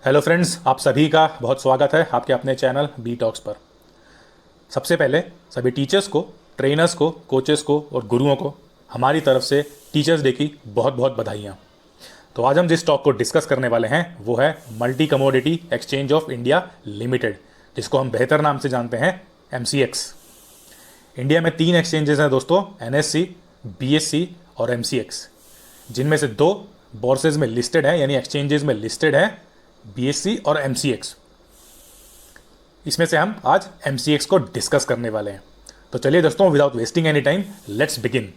Hello friends, आप सभी का बहुत स्वागत है आपके अपने चैनल बी टॉक्स पर। सबसे पहले सभी टीचर्स को, ट्रेनर्स को, कोचेस को और गुरुओं को हमारी तरफ से टीचर्स डे की बहुत बहुत बधाइयाँ। तो आज हम जिस टॉक को डिस्कस करने वाले हैं वो है multi commodity exchange of India limited, जिसको हम बेहतर नाम से जानते हैं MCX। इंडिया में 3 एक्सचेंजेस हैं दोस्तों, NSE, BSE और MCX, जिनमें से 2 बोर्सेज में लिस्टेड हैं, यानी एक्सचेंजेस में लिस्टेड हैं, BSE और MCX। इसमें से हम आज MCX को डिस्कस करने वाले हैं। तो चलिए दोस्तों, without wasting any time let's begin.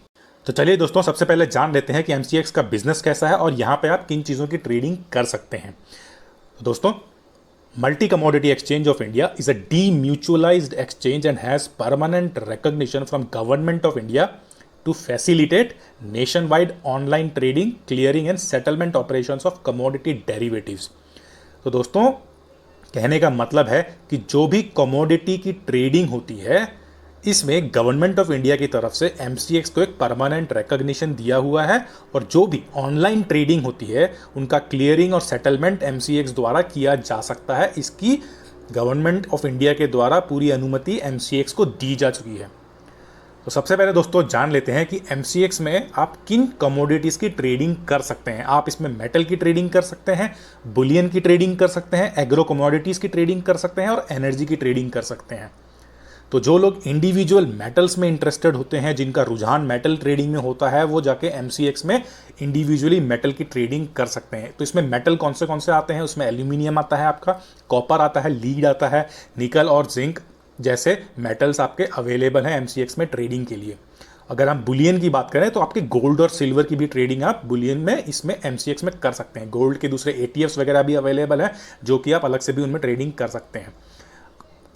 तो चलिए दोस्तों, सबसे पहले जान लेते हैं कि MCX का बिजनेस कैसा है और यहाँ पे आप किन चीज़ों की ट्रेडिंग कर सकते हैं। तो दोस्तों, multi commodity exchange of India is a demutualised exchange and has permanent recognition from government of India to facilitate nationwide online trading, clearing and settlement operations of commodity derivatives। तो दोस्तों, कहने का मतलब है कि जो भी कमोडिटी की ट्रेडिंग होती है, इसमें गवर्नमेंट ऑफ इंडिया की तरफ से MCX को एक परमानेंट रिकॉग्निशन दिया हुआ है और जो भी ऑनलाइन ट्रेडिंग होती है उनका क्लियरिंग और सेटलमेंट MCX द्वारा किया जा सकता है। इसकी गवर्नमेंट ऑफ इंडिया के द्वारा पूरी अनुमति MCX को दी जा चुकी है। तो सबसे पहले दोस्तों जान लेते हैं कि MCX में आप किन कमोडिटीज़ की ट्रेडिंग कर सकते हैं। आप इसमें मेटल की ट्रेडिंग कर सकते हैं, बुलियन की ट्रेडिंग कर सकते हैं, एग्रो कमोडिटीज़ की ट्रेडिंग कर सकते हैं और एनर्जी की ट्रेडिंग कर सकते हैं। तो जो लोग इंडिविजुअल मेटल्स में इंटरेस्टेड होते हैं, जिनका रुझान मेटल ट्रेडिंग में होता है, वो जाके MCX में इंडिविजुअली मेटल की ट्रेडिंग कर सकते हैं। तो इसमें मेटल कौन से आते हैं? उसमें एल्यूमिनियम आता है, आपका कॉपर आता है, लीड आता है, निकल और जिंक जैसे मेटल्स आपके अवेलेबल हैं MCX में ट्रेडिंग के लिए। अगर हम बुलियन की बात करें तो आपके गोल्ड और सिल्वर की भी ट्रेडिंग आप बुलियन में इसमें MCX में कर सकते हैं। गोल्ड के दूसरे ETFs वगैरह भी अवेलेबल हैं, जो कि आप अलग से भी उनमें ट्रेडिंग कर सकते हैं।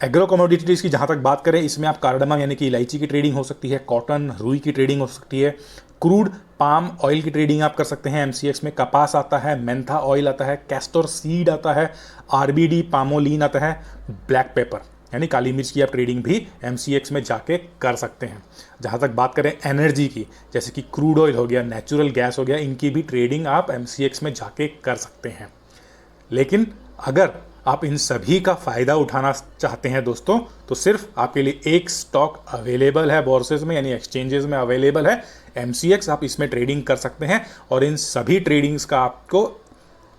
एग्रो कमोडिटीज़ की जहाँ तक बात करें, इसमें आप कार्डमम यानी कि इलायची की ट्रेडिंग हो सकती है, कॉटन, रुई की ट्रेडिंग हो सकती है, क्रूड पाम ऑयल की ट्रेडिंग आप कर सकते हैं MCX में। कपास आता है, मेंथा ऑयल आता है, कैस्टर सीड आता है, RBD पामोलिन आता है, ब्लैक पेपर यानी काली मिर्च की आप ट्रेडिंग भी MCX में जाके कर सकते हैं। जहाँ तक बात करें एनर्जी की, जैसे कि क्रूड ऑयल हो गया, नेचुरल गैस हो गया, इनकी भी ट्रेडिंग आप MCX में जाके कर सकते हैं। लेकिन अगर आप इन सभी का फ़ायदा उठाना चाहते हैं दोस्तों, तो सिर्फ आपके लिए एक स्टॉक अवेलेबल है बोर्सेज में, यानी एक्सचेंजेस में अवेलेबल है MCX। आप इसमें ट्रेडिंग कर सकते हैं और इन सभी ट्रेडिंग्स का आपको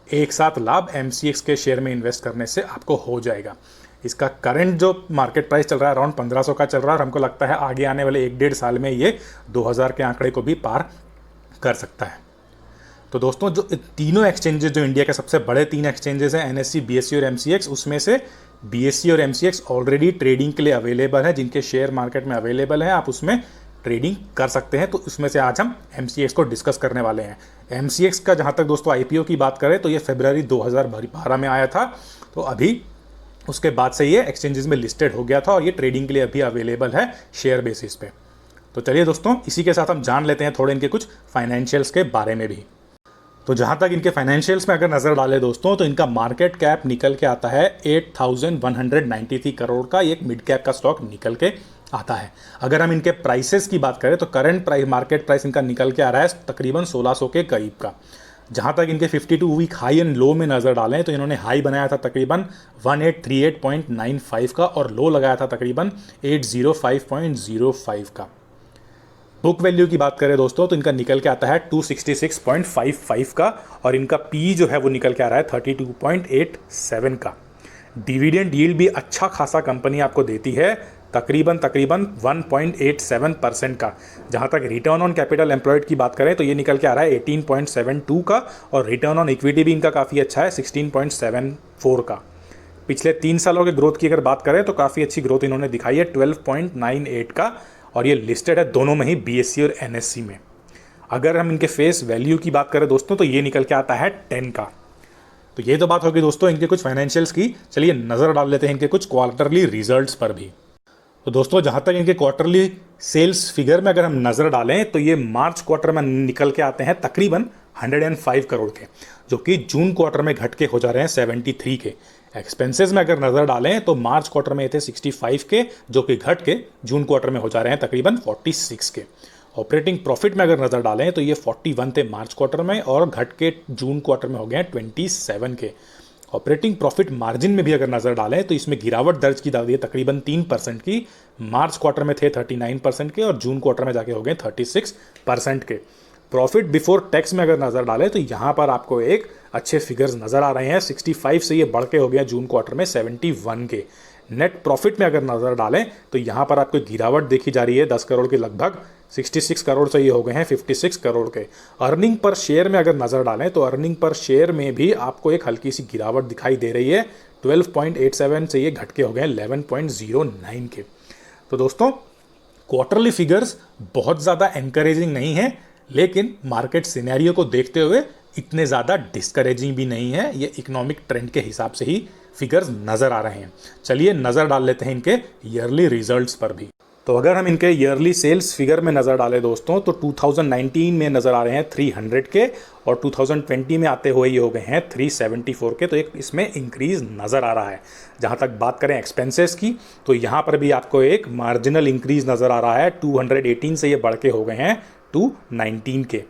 एक साथ लाभ MCX के शेयर में इन्वेस्ट करने से आपको हो जाएगा। इसका करंट जो मार्केट प्राइस चल रहा है अराउंड 1500 का चल रहा है और हमको लगता है आगे आने वाले 1-1.5 साल में ये 2000 के आंकड़े को भी पार कर सकता है। तो दोस्तों, जो तीनों एक्सचेंजेस, जो इंडिया के सबसे बड़े 3 एक्सचेंजेस हैं NSE, BSE और MCX, उसमें से BSE और MCX ऑलरेडी ट्रेडिंग के लिए अवेलेबल है, जिनके शेयर मार्केट में अवेलेबल है, आप उसमें ट्रेडिंग कर सकते हैं। तो उसमें से आज हम MCX को डिस्कस करने वाले हैं। MCX का जहाँ तक दोस्तों IPO की बात करें तो ये फरवरी 2012 में आया था। तो अभी उसके बाद से ये एक्सचेंजेस में लिस्टेड हो गया था और ये ट्रेडिंग के लिए अभी अवेलेबल है शेयर बेसिस पे। तो चलिए दोस्तों, इसी के साथ हम जान लेते हैं थोड़े इनके कुछ फाइनेंशियल्स के बारे में भी। तो जहाँ तक इनके फाइनेंशियल्स में अगर नज़र डालें दोस्तों, तो इनका मार्केट कैप निकल के आता है 8193 करोड़ का। एक मिड कैप का स्टॉक निकल के आता है। अगर हम इनके प्राइसेस की बात करें तो करंट प्राइस, मार्केट प्राइस इनका निकल के आ रहा है तकरीबन 1600 के करीब का। जहाँ तक इनके 52 वीक हाई एंड लो में नज़र डालें तो इन्होंने हाई बनाया था तकरीबन 1838.95 का और लो लगाया था तकरीबन 805.05 का। बुक वैल्यू की बात करें दोस्तों तो इनका निकल के आता है 266.55 का और इनका पी जो है वो निकल के आ रहा है 32.87 का। डिविडेंड यील्ड भी अच्छा खासा कंपनी आपको देती है, तकरीबन 1.87% का। जहाँ तक रिटर्न ऑन कैपिटल एम्प्लॉयड की बात करें तो ये निकल के आ रहा है 18.72 का और रिटर्न ऑन इक्विटी भी इनका काफ़ी अच्छा है 16.74 का। पिछले 3 सालों के ग्रोथ की अगर बात करें तो काफ़ी अच्छी ग्रोथ इन्होंने दिखाई है 12.98 का और ये लिस्टेड है दोनों में ही BSE और NSE में। अगर हम इनके फेस वैल्यू की बात करें दोस्तों तो ये निकल के आता है 10 का। तो ये तो बात होगी दोस्तों इनके कुछ फाइनेंशियल्स की। चलिए नज़र डाल लेते हैं इनके कुछ क्वार्टरली रिजल्ट्स पर भी। तो दोस्तों, जहाँ तक इनके क्वार्टरली सेल्स फिगर में अगर हम नज़र डालें तो ये मार्च क्वार्टर में निकल के आते हैं तकरीबन 105 करोड़ के, जो कि जून क्वार्टर में घट के हो जा रहे हैं 73 के। एक्सपेंसेस में अगर नज़र डालें तो मार्च क्वार्टर में थे 65 के, जो कि घट के जून क्वार्टर में हो जा रहे हैं तकरीबन 46 के। ऑपरेटिंग प्रॉफिट में अगर नज़र डालें तो ये 41 थे मार्च क्वार्टर में और घट के जून क्वार्टर में हो गए हैं 27 के। ऑपरेटिंग प्रॉफिट मार्जिन में भी अगर नज़र डालें तो इसमें गिरावट दर्ज की जाती है तकरीबन 3% की। मार्च क्वार्टर में थे 39% के और जून क्वार्टर में जाके हो गए 36% के। प्रॉफिट बिफोर टैक्स में अगर नज़र डालें तो यहाँ पर आपको एक अच्छे फिगर्स नज़र आ रहे हैं। 65 से ये बढ़ के हो गया जून क्वार्टर में 71 के। नेट प्रॉफिट में अगर नज़र डालें तो यहाँ पर आपको गिरावट देखी जा रही है 10 करोड़ के लगभग। 66 करोड़ से ये हो गए हैं 56 करोड़ के। अर्निंग पर शेयर में अगर नज़र डालें तो अर्निंग पर शेयर में भी आपको एक हल्की सी गिरावट दिखाई दे रही है। 12.87 से ये घट के हो गए 11.09 के। तो दोस्तों, क्वार्टरली फिगर्स बहुत ज़्यादा एनकरेजिंग नहीं है, लेकिन मार्केट सिनेरियो को देखते हुए इतने ज़्यादा डिस्करेजिंग भी नहीं है। ये इकोनॉमिक ट्रेंड के हिसाब से ही फिगर्स नज़र आ रहे हैं। चलिए नज़र डाल लेते हैं इनके ईयरली रिजल्ट्स पर भी। तो अगर हम इनके ईयरली सेल्स फिगर में नज़र डालें दोस्तों तो 2019 में नज़र आ रहे हैं 300 के और 2020 में आते हुए ये हो गए हैं 374 के। तो एक इसमें इंक्रीज़ नज़र आ रहा है। जहाँ तक बात करें एक्सपेंसेस की तो यहाँ पर भी आपको एक मार्जिनल इंक्रीज़ नज़र आ रहा है। 218 से ये बढ़ के हो गए हैं 219 के।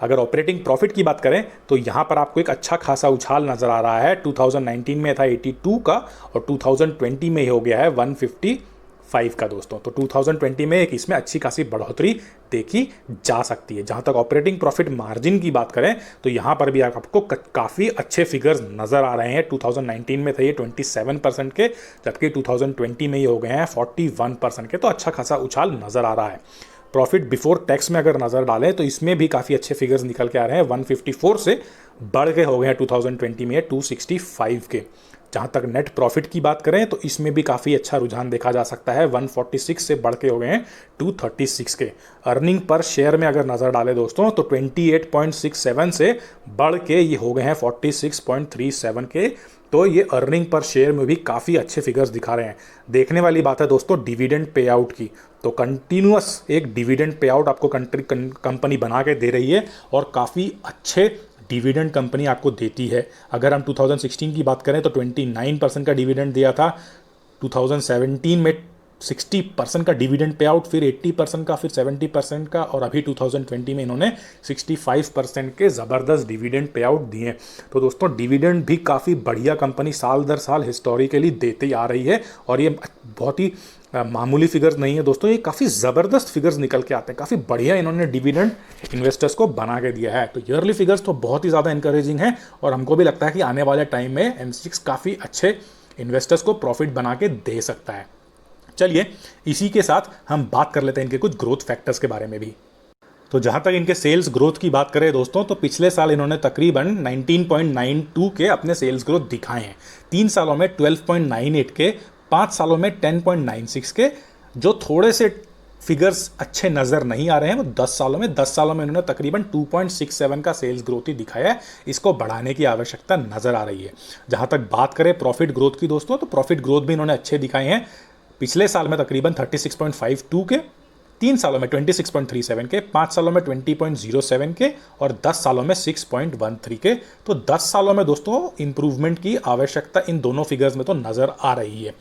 अगर ऑपरेटिंग प्रॉफिट की बात करें तो यहाँ पर आपको एक अच्छा खासा उछाल नज़र आ रहा है। 2019 में था 82 का और 2020 में हो गया है 155 का दोस्तों। तो 2020 में एक इसमें अच्छी खासी बढ़ोतरी देखी जा सकती है। जहाँ तक ऑपरेटिंग प्रॉफिट मार्जिन की बात करें तो यहाँ पर भी आपको काफ़ी अच्छे फिगर्स नज़र आ रहे हैं। 2019 में थे ये 27% के, जबकि 2020 में ये हो गए हैं 41% के। तो अच्छा खासा उछाल नज़र आ रहा है। प्रॉफिट बिफोर टैक्स में अगर नज़र डालें तो इसमें भी काफ़ी अच्छे फिगर्स निकल के आ रहे हैं। 154 से बढ़ के हो गए हैं 2020 में 265 के। जहाँ तक नेट प्रॉफिट की बात करें तो इसमें भी काफ़ी अच्छा रुझान देखा जा सकता है। 146 से बढ़ के हो गए हैं 236 के। अर्निंग पर शेयर में अगर नज़र डालें दोस्तों तो 28.67 से बढ़ के ये हो गए हैं 46.37 के। तो ये अर्निंग पर शेयर में भी काफ़ी अच्छे फिगर्स दिखा रहे हैं। देखने वाली बात है दोस्तों डिविडेंड पे आउट की। तो कंटिन्यूअस एक डिविडेंड पे आउट आपको कंपनी बना के दे रही है और काफ़ी अच्छे डिविडेंड कंपनी आपको देती है। अगर हम 2016 की बात करें तो 29% का डिविडेंड दिया था। 2017 में 60% का डिविडेंड पे आउट, फिर 80% का, फिर 70% का और अभी 2020 में इन्होंने 65% के ज़बरदस्त डिविडेंड पे आउट दिए। तो दोस्तों डिविडेंड भी काफ़ी बढ़िया कंपनी साल दर साल हिस्टोरिकली देती आ रही है और ये बहुत ही मामूली फिगर्स नहीं है दोस्तों, ये काफ़ी ज़बरदस्त फिगर्स निकल के आते हैं। काफ़ी बढ़िया इन्होंने डिविडेंड इन्वेस्टर्स को बना के दिया है। तो ईयरली फिगर्स तो बहुत ही ज़्यादा इंकरेजिंग है और हमको भी लगता है कि आने वाले टाइम में M6 काफ़ी अच्छे इन्वेस्टर्स को प्रॉफिट बना के दे सकता है। चलिए इसी के साथ हम बात कर लेते हैं इनके कुछ ग्रोथ फैक्टर्स के बारे में भी। तो जहाँ तक इनके सेल्स ग्रोथ की बात करें दोस्तों तो पिछले साल इन्होंने तकरीबन 19.92 के अपने सेल्स ग्रोथ दिखाए हैं। 3 सालों में 12.98 के, 5 सालों में 10.96 के। जो थोड़े से फिगर्स अच्छे नज़र नहीं आ रहे हैं वो 10 सालों में इन्होंने तकरीबन 2.67 का सेल्स ग्रोथ ही दिखाया है। इसको बढ़ाने की आवश्यकता नज़र आ रही है। जहाँ तक बात करें प्रॉफिट ग्रोथ की दोस्तों तो प्रॉफिट ग्रोथ भी इन्होंने अच्छे दिखाए हैं। पिछले साल में तकरीबन 36.52 के, 3 सालों में 26.37 के, 5 सालों में 20.07 के और 10 सालों में 6.13 के। तो 10 सालों में दोस्तों इंप्रूवमेंट की आवश्यकता इन दोनों फिगर्स में तो नज़र आ रही है।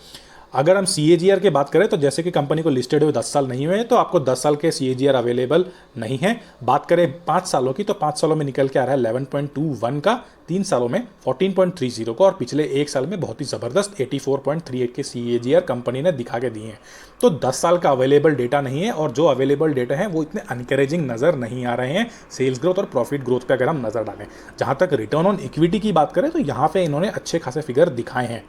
अगर हम CAGR की बात करें तो जैसे कि कंपनी को लिस्टेड हुए 10 साल नहीं हुए तो आपको 10 साल के CAGR अवेलेबल नहीं है। बात करें 5 सालों की तो 5 सालों में निकल के आ रहा है 11.21 का, 3 सालों में 14.30 का और पिछले 1 साल में बहुत ही ज़बरदस्त 84.38 के CAGR कंपनी ने दिखा के दिए हैं। तो 10 साल का अवेलेबल डेटा नहीं है और जो अवेलेबल डेटा है वो इतने अनकरेजिंग नज़र नहीं आ रहे हैं सेल्स ग्रोथ और प्रॉफिट ग्रोथ पर अगर हम नज़र डालें। जहाँ तक रिटर्न ऑन इक्विटी की बात करें तो यहाँ पर इन्होंने अच्छे खासे फिगर दिखाए हैं।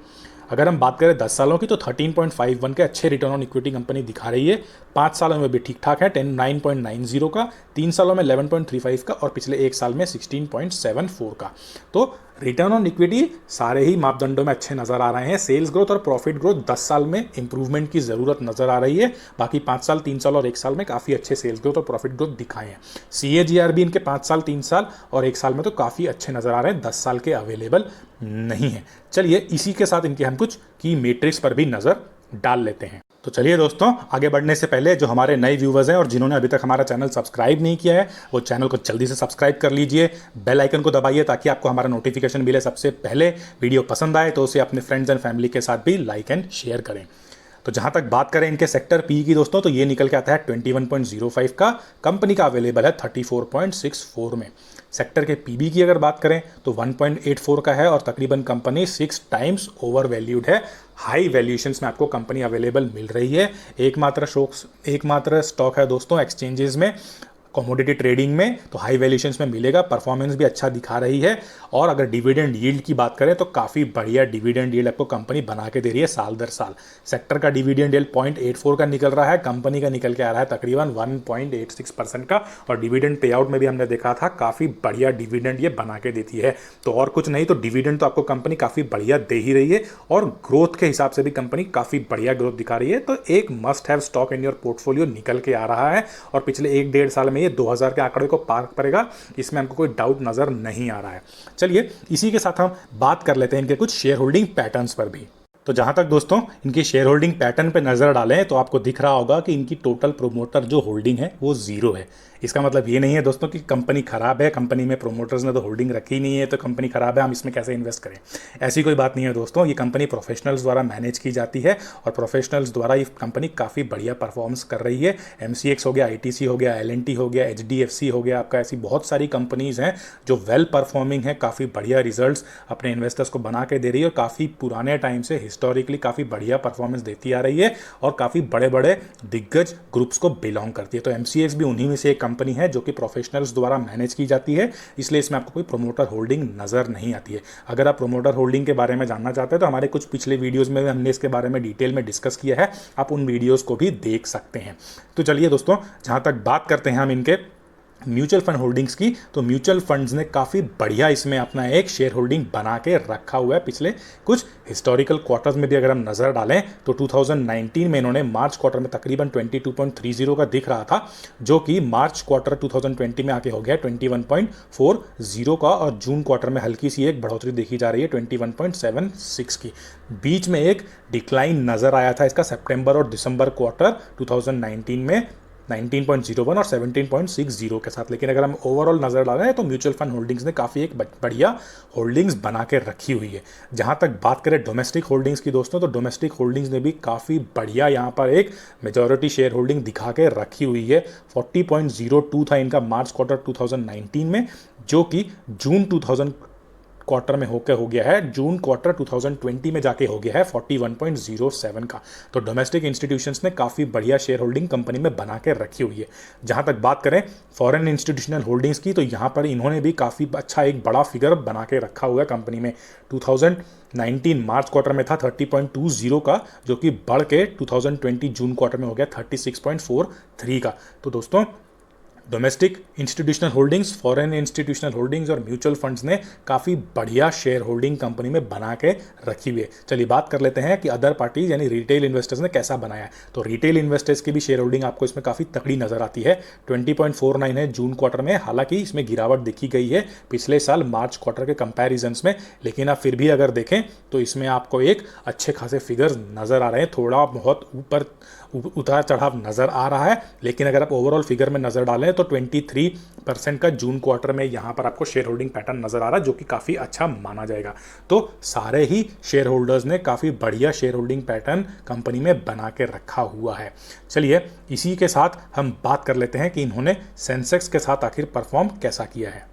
अगर हम बात करें 10 सालों की तो 13.51 के अच्छे रिटर्न ऑन इक्विटी कंपनी दिखा रही है। 5 सालों में भी ठीक ठाक है 9.90 का, 3 सालों में 11.35 का और पिछले 1 साल में 16.74 का। तो रिटर्न ऑन इक्विटी सारे ही मापदंडों में अच्छे नज़र आ रहे हैं। सेल्स ग्रोथ और प्रॉफिट ग्रोथ 10 साल में इंप्रूवमेंट की ज़रूरत नज़र आ रही है। बाकी 5 साल, 3 साल और 1 साल में काफ़ी अच्छे सेल्स ग्रोथ और प्रॉफिट ग्रोथ दिखाए हैं। CAGR भी इनके 5 साल, 3 साल और 1 साल में तो काफ़ी अच्छे नज़र आ रहे हैं। 10 साल के अवेलेबल नहीं है। चलिए इसी के साथ इनके हम कुछ की मैट्रिक्स पर भी नज़र डाल लेते हैं। तो चलिए दोस्तों, आगे बढ़ने से पहले जो हमारे नए व्यूवर्स हैं और जिन्होंने अभी तक हमारा चैनल सब्सक्राइब नहीं किया है वो चैनल को जल्दी से सब्सक्राइब कर लीजिए। बेल आइकन को दबाइए ताकि आपको हमारा नोटिफिकेशन मिले सबसे पहले। वीडियो पसंद आए तो उसे अपने फ्रेंड्स एंड फैमिली के साथ भी लाइक एंड शेयर करें। तो जहाँ तक बात करें इनके सेक्टर PE की दोस्तों तो ये निकल के आता है 21.05 का। कंपनी का अवेलेबल है 34.64 में। सेक्टर के पीबी की अगर बात करें तो 1.84 का है और तकरीबन कंपनी 6 टाइम्स ओवर वैल्यूड है। हाई वैल्यूएशंस में आपको कंपनी अवेलेबल मिल रही है। एकमात्र स्टॉक है दोस्तों एक्सचेंजेस में, कमोडिटी ट्रेडिंग में, तो हाई वैल्यूएशंस में मिलेगा। परफॉर्मेंस भी अच्छा दिखा रही है। और अगर डिविडेंड यील्ड की बात करें तो काफ़ी बढ़िया डिविडेंड यील्ड आपको कंपनी बना के दे रही है साल दर साल। सेक्टर का डिविडेंड यील्ड 0.84 का निकल रहा है, कंपनी का निकल के आ रहा है तकरीबन 1.86% का। और डिविडेंड पे आउट में भी हमने देखा था काफ़ी बढ़िया डिविडेंड ये बना के देती है। तो और कुछ नहीं तो डिविडेंड तो आपको कंपनी काफ़ी बढ़िया दे ही रही है और ग्रोथ के हिसाब से भी कंपनी काफ़ी बढ़िया ग्रोथ दिखा रही है। तो एक must have stock in your portfolio निकल के आ रहा है और पिछले 1-1.5 साल में ये 2000 के आंकड़े को पार करेगा, इसमें हमको कोई डाउट नजर नहीं आ रहा है। चलिए इसी के साथ हम बात कर लेते हैं इनके कुछ शेयर होल्डिंग पैटर्न्स पर भी। तो जहां तक दोस्तों इनकी शेयर होल्डिंग पैटर्न पे नजर डालें तो आपको दिख रहा होगा कि इनकी टोटल प्रोमोटर जो होल्डिंग है वो 0 है। इसका मतलब ये नहीं है दोस्तों कि कंपनी खराब है, कंपनी में प्रोमोटर्स ने तो होल्डिंग रखी नहीं है तो कंपनी खराब है, हम इसमें कैसे इन्वेस्ट करें। ऐसी कोई बात नहीं है दोस्तों। ये कंपनी प्रोफेशनल्स द्वारा मैनेज की जाती है और प्रोफेशनल्स द्वारा ये कंपनी काफ़ी बढ़िया परफॉर्मेंस कर रही है। MCX हो गया, ITC हो गया, LNT हो गया, HDFC हो गया, आपका ऐसी बहुत सारी कंपनीज हैं जो वेल परफॉर्मिंग है, काफ़ी बढ़िया रिजल्ट्स अपने इन्वेस्टर्स को बना के दे रही है और काफ़ी पुराने टाइम से हिस्टोरिकली काफ़ी बढ़िया परफॉर्मेंस देती आ रही है और काफ़ी बड़े बड़े दिग्गज ग्रुप्स को बिलोंग करती है। तो MCX भी उन्हीं में से एक कंपनी है जो कि प्रोफेशनल्स द्वारा मैनेज की जाती है, इसलिए इसमें आपको कोई प्रोमोटर होल्डिंग नजर नहीं आती है। अगर आप प्रोमोटर होल्डिंग के बारे में जानना चाहते हैं तो हमारे कुछ पिछले वीडियोस में हमने इसके बारे में डिटेल में डिस्कस किया है, आप उन वीडियोस को भी देख सकते हैं। तो चलिए दोस्तों जहां तक बात करते हैं हम इनके म्यूचुअल फंड होल्डिंग्स की, तो म्यूचुअल फंड्स ने काफ़ी बढ़िया इसमें अपना एक शेयर होल्डिंग बना के रखा हुआ है। पिछले कुछ हिस्टोरिकल क्वार्टर्स में भी अगर हम नज़र डालें तो 2019 में इन्होंने मार्च क्वार्टर में तकरीबन 22.30 का दिख रहा था, जो कि मार्च क्वार्टर 2020 में आके हो गया 21.40 का और जून क्वार्टर में हल्की सी एक बढ़ोतरी देखी जा रही है 21.76 की। बीच में एक डिक्लाइन नज़र आया था इसका सितंबर और दिसंबर क्वार्टर 2019 में 19.01 और 17.60 के साथ। लेकिन अगर हम ओवरऑल नजर डालें तो म्यूचुअल फंड होल्डिंग्स ने काफ़ी एक बढ़िया होल्डिंग्स बना के रखी हुई है। जहां तक बात करें डोमेस्टिक होल्डिंग्स की दोस्तों, तो डोमेस्टिक होल्डिंग्स ने भी काफ़ी बढ़िया यहां पर एक मेजॉरिटी शेयर होल्डिंग दिखा के रखी हुई है। 40.02 था इनका मार्च क्वार्टर 2019 में, जो कि जून 2000 क्वार्टर में होकर हो गया है, जून क्वार्टर 2020 में जाके हो गया है 41.07 का। तो डोमेस्टिक इंस्टीट्यूशंस ने काफ़ी बढ़िया शेयर होल्डिंग कंपनी में बना के रखी हुई है। जहां तक बात करें फॉरेन इंस्टीट्यूशनल होल्डिंग्स की, तो यहां पर इन्होंने भी काफ़ी अच्छा एक बड़ा फिगर बना के रखा हुआ है कंपनी में। 2019 मार्च क्वार्टर में था 30.20 का, जो कि बढ़ के 2020 जून क्वार्टर में हो गया 36.43 का। तो दोस्तों domestic institutional holdings, foreign institutional holdings और म्यूचुअल फंड्स ने काफ़ी बढ़िया शेयर होल्डिंग कंपनी में बना के रखी हुई है। चलिए बात कर लेते हैं कि अदर पार्टीज यानी रिटेल इन्वेस्टर्स ने कैसा बनाया है। तो रिटेल इन्वेस्टर्स की भी शेयर होल्डिंग आपको इसमें काफ़ी तगड़ी नजर आती है। 20.49 है जून क्वार्टर में, हालांकि इसमें गिरावट देखी गई है पिछले साल मार्च क्वार्टर के कंपेरिजन्स में, लेकिन आप फिर भी अगर देखें तो इसमें आपको एक अच्छे खासे फिगर्स नजर आ रहे हैं। थोड़ा बहुत ऊपर उतार चढ़ाव नजर आ रहा है, लेकिन अगर आप ओवरऑल फिगर में नजर डालें तो 23% का जून क्वार्टर में यहां पर आपको शेयर होल्डिंग पैटर्न नजर आ रहा है, जो कि काफी अच्छा माना जाएगा। तो सारे ही शेयर होल्डर्स ने काफी बढ़िया शेयर होल्डिंग पैटर्न कंपनी में बना के रखा हुआ है। चलिए इसी के साथ हम बात कर लेते हैं कि इन्होंने सेंसेक्स के साथ आखिर परफॉर्म कैसा किया है।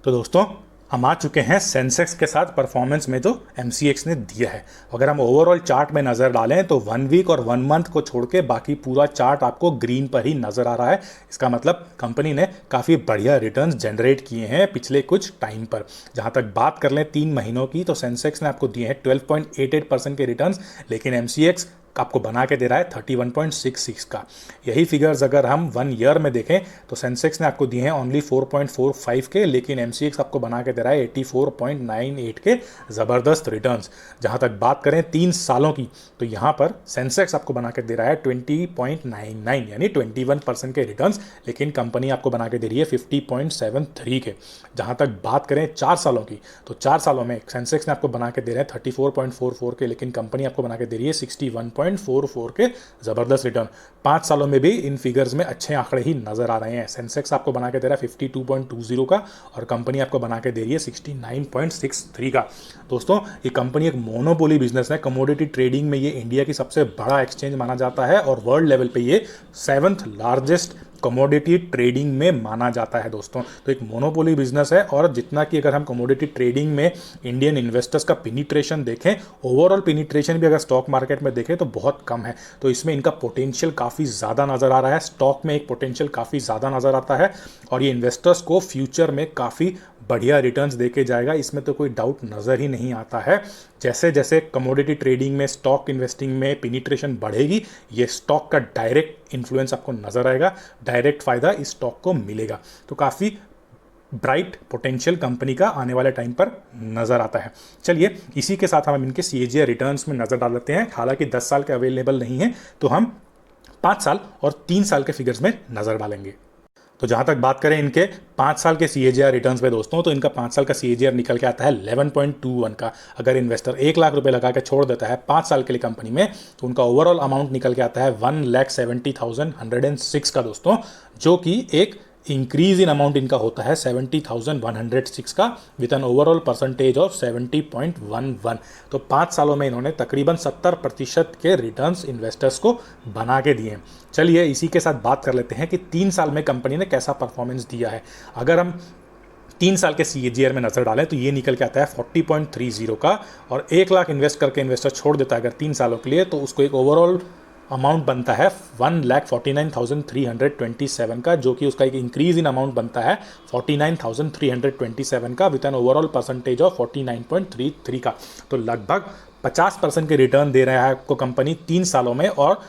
तो दोस्तों हम आ चुके हैं सेंसेक्स के साथ परफॉर्मेंस में जो MCX ने दिया है। अगर हम ओवरऑल चार्ट में नज़र डालें तो 1 वीक और 1 मंथ को छोड़ के बाकी पूरा चार्ट आपको ग्रीन पर ही नज़र आ रहा है। इसका मतलब कंपनी ने काफ़ी बढ़िया रिटर्न्स जनरेट किए हैं पिछले कुछ टाइम पर। जहां तक बात कर लें 3 महीनों की, तो सेंसेक्स ने आपको दिए हैं 12.88% के रिटर्न्स, लेकिन MCX आपको बना के दे रहा है 31.66 का। यही फिगर्स अगर हम 1 ईयर में देखें तो सेंसेक्स ने आपको दिए हैं ओनली 4.45 के, लेकिन MCX आपको बना के दे रहा है 84.98 के ज़बरदस्त रिटर्न्स। जहां तक बात करें 3 सालों की, तो यहां पर सेंसेक्स आपको बना के दे रहा है 20.99 यानी 21% के रिटर्न्स, लेकिन कंपनी आपको बना के दे रही है 50.73 के। जहां तक बात करें 4 सालों की, तो 4 सालों में सेंसेक्स ने आपको बना के दे रहे हैं 34.44 के, लेकिन कंपनी आपको बना के दे रही है 61.44 के ज़बरदस्त रिटर्न। 5 सालों में भी इन फिगर्स में अच्छे आंकड़े ही नजर आ रहे हैं। सेंसेक्स आपको बना के दे रहा है 52.20 का और कंपनी आपको बना के दे रही है 69.63 का। दोस्तों ये कंपनी एक मोनोपोली बिजनेस है। कमोडिटी ट्रेडिंग में ये इंडिया की सबसे बड़ा एक्सचेंज माना जाता है और वर्ल्ड लेवल पे ये 7th लार्जेस्ट कमोडिटी ट्रेडिंग में माना जाता है दोस्तों। तो एक मोनोपोली बिजनेस है, और जितना कि अगर हम कमोडिटी ट्रेडिंग में इंडियन इन्वेस्टर्स का पेनिट्रेशन देखें, ओवरऑल पेनिट्रेशन भी अगर स्टॉक मार्केट में देखें तो बहुत कम है। तो इसमें इनका पोटेंशियल काफ़ी ज़्यादा नज़र आ रहा है, स्टॉक में एक पोटेंशियल काफ़ी ज़्यादा नज़र आता है, और ये इन्वेस्टर्स को फ्यूचर में काफ़ी बढ़िया रिटर्न्स देके जाएगा, इसमें तो कोई डाउट नज़र ही नहीं आता है। जैसे जैसे कमोडिटी ट्रेडिंग में, स्टॉक इन्वेस्टिंग में पेनिट्रेशन बढ़ेगी, ये स्टॉक का डायरेक्ट इन्फ्लुएंस आपको नज़र आएगा, डायरेक्ट फ़ायदा इस स्टॉक को मिलेगा। तो काफ़ी ब्राइट पोटेंशियल कंपनी का आने वाले टाइम पर नज़र आता है। चलिए इसी के साथ हम इनके CAGR रिटर्न्स में नज़र डाल लेते हैं। हालांकि 10 साल के अवेलेबल नहीं है, तो हम 5 साल और 3 साल के फिगर्स में नज़र डालेंगे। तो जहाँ तक बात करें इनके 5 साल के CAGR रिटर्न्स पे दोस्तों, तो इनका 5 साल का CAGR निकल के आता है 11.21 का। अगर इन्वेस्टर 1 लाख रुपए लगा के छोड़ देता है 5 साल के लिए कंपनी में, तो उनका ओवरऑल अमाउंट निकल के आता है 1,70,106 का दोस्तों, जो कि एक इंक्रीज इन अमाउंट इनका होता है 70,106 का, with an overall percentage of 70.11। तो 5 सालों में इन्होंने तकरीबन 70% के रिटर्न्स इन्वेस्टर्स को बना के दिए। चलिए इसी के साथ बात कर लेते हैं कि 3 साल में कंपनी ने कैसा परफॉर्मेंस दिया है। अगर हम 3 साल के CAGR में नज़र डालें तो ये निकल के आता है 40.30 का, और 1 लाख इन्वेस्ट करके इन्वेस्टर छोड़ देता है अगर 3 सालों के लिए, तो उसको एक ओवरऑल अमाउंट बनता है 1,49,327 का, जो कि उसका एक इंक्रीज इन अमाउंट बनता है 49,327 का, with an overall percentage of 49.33 का। तो लगभग 50% के रिटर्न दे रहा है आपको कंपनी 3 सालों में, और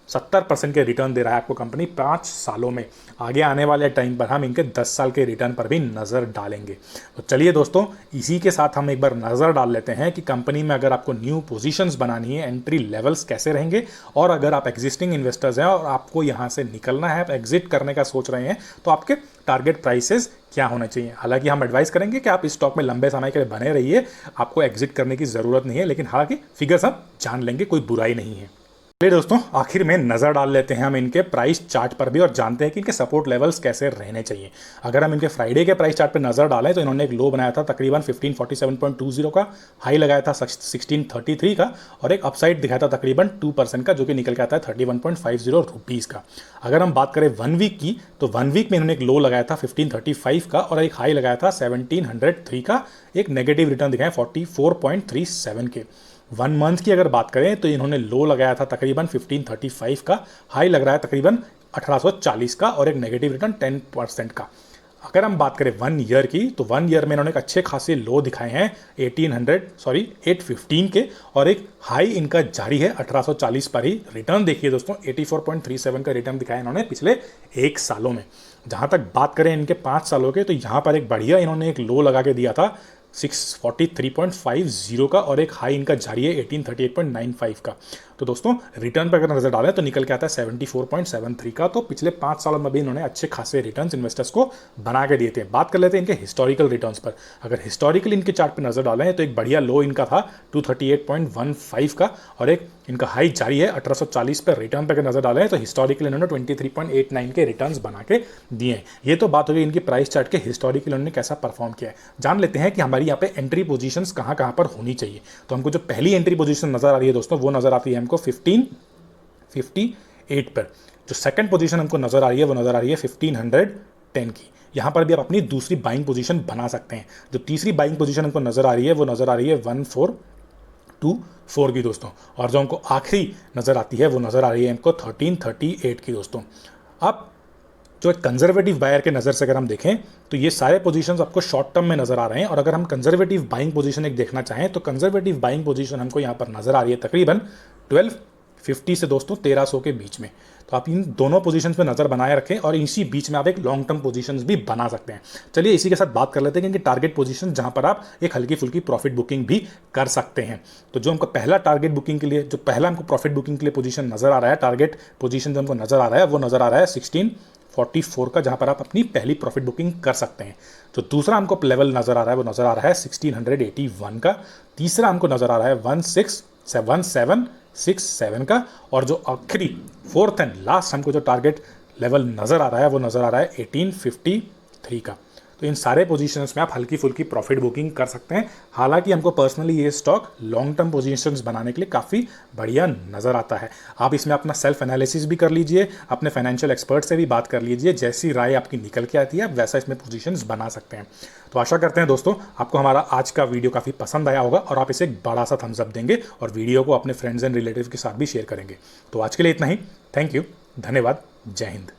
70% के रिटर्न दे रहा है आपको कंपनी 5 सालों में। आगे आने वाले टाइम पर हम इनके 10 साल के रिटर्न पर भी नज़र डालेंगे। तो चलिए दोस्तों इसी के साथ हम एक बार नज़र डाल लेते हैं कि कंपनी में अगर आपको न्यू पोजीशंस बनानी है, एंट्री लेवल्स कैसे रहेंगे, और अगर आप एग्जिस्टिंग इन्वेस्टर्स हैं और आपको यहाँ से निकलना है, आप एग्जिट करने का सोच रहे हैं, तो आपके टारगेट प्राइसेस क्या होना चाहिए। हालांकि हम एडवाइस करेंगे कि आप इस स्टॉक में लंबे समय के लिए बने रहिए, आपको एग्जिट करने की ज़रूरत नहीं है, लेकिन हालांकि फिगर्स हम जान लेंगे, कोई बुराई नहीं है। चलिए दोस्तों आखिर में नज़र डाल लेते हैं हम इनके प्राइस चार्ट पर भी, और जानते हैं कि इनके सपोर्ट लेवल्स कैसे रहने चाहिए। अगर हम इनके फ्राइडे के प्राइस चार्ट पर नज़र डालें तो इन्होंने एक लो बनाया था तकरीबन 1547.20 का, हाई लगाया था 1633 का, और एक अपसाइड दिखाया था तकरीबन 2% का, जो कि निकल के आता है 31.50 रुपीज़ का। अगर हम बात करें 1 वीक की, तो 1 वीक में इन्होंने एक लो लगाया था 1535 का, और एक हाई लगाया था 1703 का, एक नेगेटिव रिटर्न दिखाया 44.37 के। 1 मंथ की अगर बात करें तो इन्होंने लो लगाया था तकरीबन 1535 का, हाई लग रहा है तकरीबन 1840 का, और एक नेगेटिव रिटर्न 10% का। अगर हम बात करें 1 ईयर की, तो 1 ईयर में इन्होंने एक अच्छे खासे लो दिखाए हैं 815 के, और एक हाई इनका जारी है 1840 पर ही। रिटर्न देखिए दोस्तों 84.37 का रिटर्न दिखाया इन्होंने पिछले 1 सालों में। जहाँ तक बात करें इनके 5 सालों के, तो यहाँ पर एक बढ़िया इन्होंने एक लो लगा के दिया था 643.50 का, और एक हाई इनका जारी है 1838.95 का। तो दोस्तों रिटर्न पर अगर नजर डालें तो निकल के आता है 74.73 का। तो पिछले 5 सालों में भी इन्होंने अच्छे खासे रिटर्न्स इन्वेस्टर्स को बना के दिए थे। बात कर लेते हैं इनके हिस्टोरिकल रिटर्न्स पर। अगर हिस्टोरिकल इनके चार्ट पर नजर डालें तो एक बढ़िया लो इनका था 238.15 का, और एक इनका हाई जारी है 1840 पर। रिटर्न पर अगर नजर डालें तो हिस्टोरिकल इन्होंने 23.89 के रिटर्न्स बना के दिए। ये तो बात हो गई इनकी प्राइस चार्ट के हिस्टोरिकल इन्होंने कैसा परफॉर्म किया है। जान लेते हैं कि हमारी यहाँ पे एंट्री पोजीशंस कहाँ कहाँ पर होनी चाहिए। तो हमको जो पहली एंट्री पोजीशन नजर आ रही है दोस्तों, वो नजर आती है हमको 1558 पर। जो सेकंड पोजीशन हमको नजर आ रही है वो नजर आ रही है 1510 की। यहाँ पर भी आप अपनी दूसरी बाइंग पोजीशन बना सकते हैं। जो तीसरी बाइंग पोजीशन हमको नजर आ रही है वो नजर आ रही है 1424 की दोस्तों, और जो हमको आखिरी नजर आती है वो नजर आ रही है हमको 1338 की दोस्तों। अब जो एक कंजर्वेटिव बायर के नज़र से अगर हम देखें तो ये सारे पोजीशंस आपको शॉर्ट टर्म में नज़र आ रहे हैं, और अगर हम कंजर्वेटिव बाइंग पोजीशन एक देखना चाहें तो कंजर्वेटिव बाइंग पोजीशन हमको यहाँ पर नज़र आ रही है तकरीबन 1250 से दोस्तों 1300 के बीच में। तो आप इन दोनों पोजीशंस पे नज़र बनाए रखें, और इसी बीच में आप एक लॉन्ग टर्म पोजीशंस भी बना सकते हैं। चलिए इसी के साथ बात कर लेते हैं कि टारगेट पोजीशन जहां पर आप एक हल्की फुल्की प्रॉफिट बुकिंग भी कर सकते हैं। तो जो हमको पहला टारगेट बुकिंग के लिए, जो पहला हमको प्रॉफिट बुकिंग के लिए पोजीशन नज़र आ रहा है, टारगेट पोजीशन जो हमको नज़र आ रहा है वो नज़र आ रहा है 1644 का, जहां पर आप अपनी पहली प्रॉफिट बुकिंग कर सकते हैं। तो दूसरा हमको लेवल नज़र आ रहा है वो नज़र आ रहा है 1681 का। तीसरा हमको नज़र आ रहा है 1767 का, और जो आखिरी फोर्थ एंड लास्ट हमको जो टारगेट लेवल नज़र आ रहा है वो नज़र आ रहा है 1853 का। तो इन सारे पोजीशंस में आप हल्की फुल्की प्रॉफिट बुकिंग कर सकते हैं। हालांकि हमको पर्सनली ये स्टॉक लॉन्ग टर्म पोजीशंस बनाने के लिए काफ़ी बढ़िया नज़र आता है। आप इसमें अपना सेल्फ एनालिसिस भी कर लीजिए, अपने फाइनेंशियल एक्सपर्ट से भी बात कर लीजिए, जैसी राय आपकी निकल के आती है आप वैसा इसमें पोजीशंस बना सकते हैं। तो आशा करते हैं दोस्तों आपको हमारा आज का वीडियो काफ़ी पसंद आया होगा और आप इसे एक बड़ा सा थम्स अप देंगे और वीडियो को अपने फ्रेंड्स एंड रिलेटिव के साथ भी शेयर करेंगे। तो आज के लिए इतना ही। थैंक यू, धन्यवाद, जय हिंद।